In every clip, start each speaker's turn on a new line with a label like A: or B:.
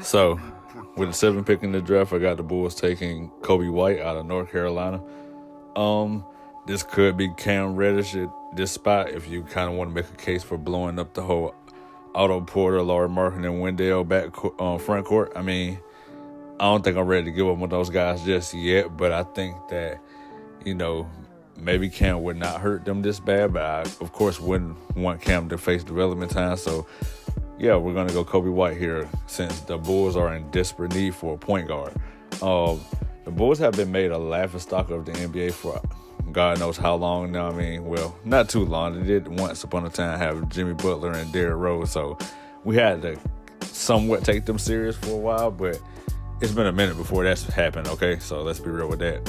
A: So, with the 7th pick in the draft, I got the Bulls taking Kobe White out of North Carolina. This could be Cam Reddish at this spot if you kind of want to make a case for blowing up the whole Otto Porter, Lauri Markkanen, and Wendell front court. I mean, I don't think I'm ready to give up on those guys just yet, but I think that, maybe Cam would not hurt them this bad, but I, of course, wouldn't want Cam to face development time. So, yeah, we're going to go Kobe White here since the Bulls are in desperate need for a point guard. The Bulls have been made a laughingstock of the NBA for God knows how long now. I mean, well, not too long. They did once upon a time have Jimmy Butler and Derrick Rose, so we had to somewhat take them serious for a while, but it's been a minute before that's happened, okay? So let's be real with that.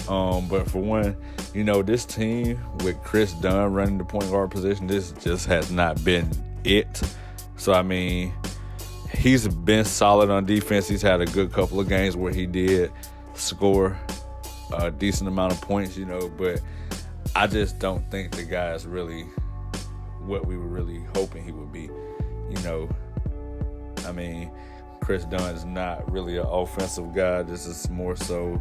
A: But for one, this team with Chris Dunn running the point guard position, this just has not been it. So, I mean, he's been solid on defense. He's had a good couple of games where he did score a decent amount of points, but I just don't think the guy is really what we were really hoping he would be. I mean, Chris Dunn is not really an offensive guy. This is more so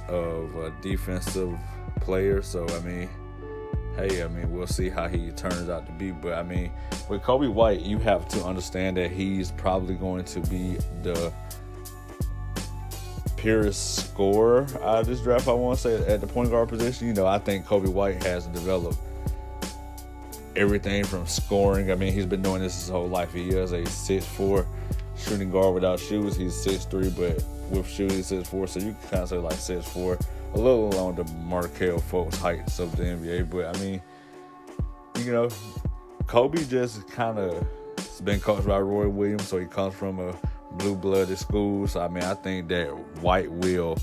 A: of a defensive player. So, I mean, we'll see how he turns out to be. But, I mean, with Kobe White, you have to understand that he's probably going to be the purest scorer out of this draft, I want to say, at the point guard position. I think Kobe White has developed everything from scoring. I mean, he's been doing this his whole life. He is a 6'4" shooting guard without shoes. He's 6'3", but with shoes he's 6'4", so you can kind of say like 6'4", a little on the Markelle Fultz heights of the NBA. But I mean, Kobe just kind of has been coached by Roy Williams, so he comes from a blue-blooded school. So I mean, I think that White will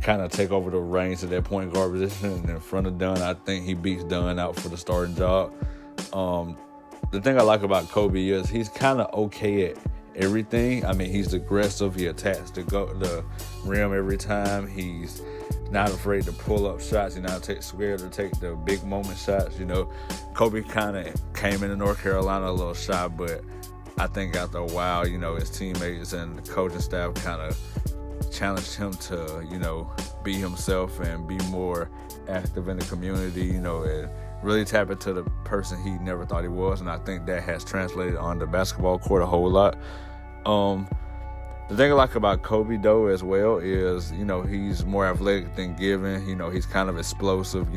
A: kind of take over the reins of that point guard position, and in front of Dunn, I think he beats Dunn out for the starting job. The thing I like about Kobe is he's kind of okay at everything. I mean, he's aggressive. He attacks the rim every time. He's not afraid to pull up shots. He's not scared to take the big moment shots. Kobe kind of came into North Carolina a little shy, but I think after a while, his teammates and the coaching staff kind of challenged him to, be himself and be more active in the community, and really tap into the person he never thought he was. And I think that has translated on the basketball court a whole lot. The thing I like about Kobe, though, as well is, he's more athletic than given. He's kind of explosive,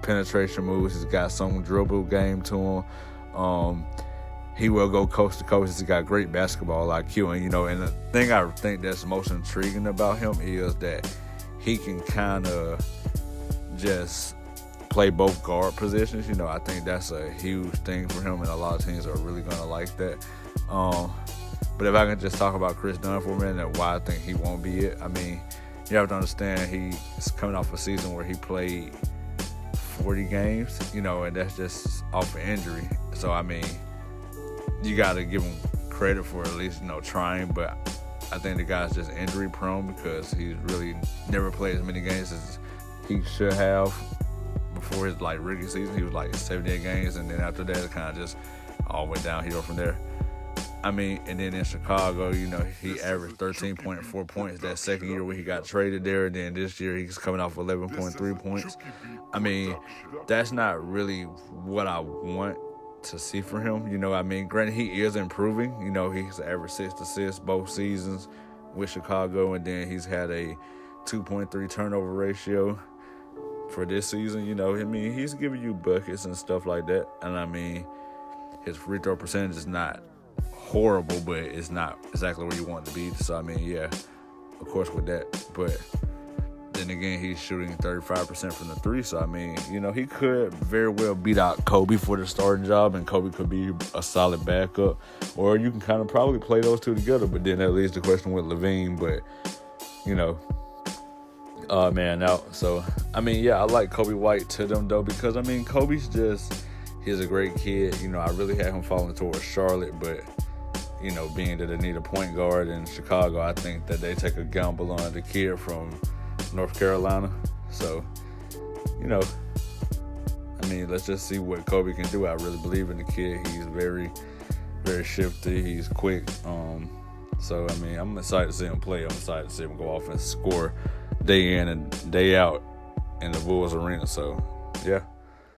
A: penetration moves. He's got some dribble game to him. He will go coast to coast. He's got great basketball IQ. And the thing I think that's most intriguing about him is that he can kind of just play both guard positions. I think that's a huge thing for him, and a lot of teams are really going to like that. But if I can just talk about Chris Dunn for a minute and why I think he won't be it. I mean, you have to understand he's coming off a season where he played 40 games, and that's just off of injury. So, I mean, you got to give him credit for at least, trying. But I think the guy's just injury prone because he's really never played as many games as he should have before his, rookie season. He was, 78 games, and then after that, it kind of just all went downhill from there. I mean, and then in Chicago, he averaged 13.4 points that second year when he got traded there. And then this year, he's coming off 11.3 points. I mean, that's not really what I want to see for him. I mean, granted, he is improving. He's averaged 6 assists both seasons with Chicago. And then he's had a 2.3 turnover ratio for this season. I mean, he's giving you buckets and stuff like that. And I mean, his free throw percentage is not horrible, but it's not exactly where you want it to be. So, I mean, yeah, of course with that. But then again, he's shooting 35% from the three. So, I mean, he could very well beat out Kobe for the starting job, and Kobe could be a solid backup. Or you can kind of probably play those two together. But then that leaves the question with Levine. But, man out. So, I mean, yeah, I like Kobe White to them, though, because, I mean, he's a great kid. I really had him falling towards Charlotte, but being that they need a point guard in Chicago, I think that they take a gamble on the kid from North Carolina. So, I mean, let's just see what Kobe can do. I really believe in the kid. He's very very shifty. He's quick. So I mean, I'm excited to see him play. I'm excited to see him go off and score day in and day out in the Bulls arena. So yeah.